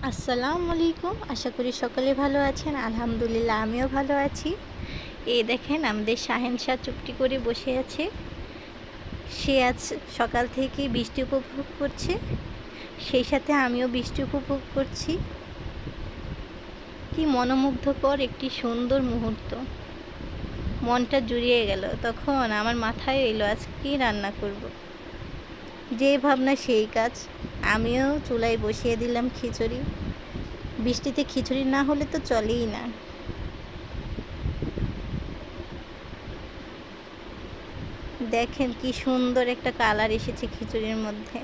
আসসালামু আলাইকুম। আশা করি সকলে ভালো আছেন। আলহামদুলিল্লাহ আমিও ভালো আছি। এই দেখেন আমাদের শাহেন শাহ চুপটি করে বসে আছে। সে আজ সকাল থেকে বৃষ্টি উপভোগ করছে। সেই সাথে আমিও বৃষ্টি উপভোগ করছি। কি মনোমুগ্ধকর একটি সুন্দর মুহূর্ত। মনটা জুড়িয়ে গেল। তখন আমার মাথায় এলো আজ কী রান্না করব। যে ভাবনা সেই কাজ। আমিও চুলায় বসিয়ে দিলাম খিচুড়ি। বৃষ্টিতে খিচুড়ি না হলে তো চলেই না। দেখেন কি সুন্দর একটা কালার এসেছে খিচুড়ির মধ্যে।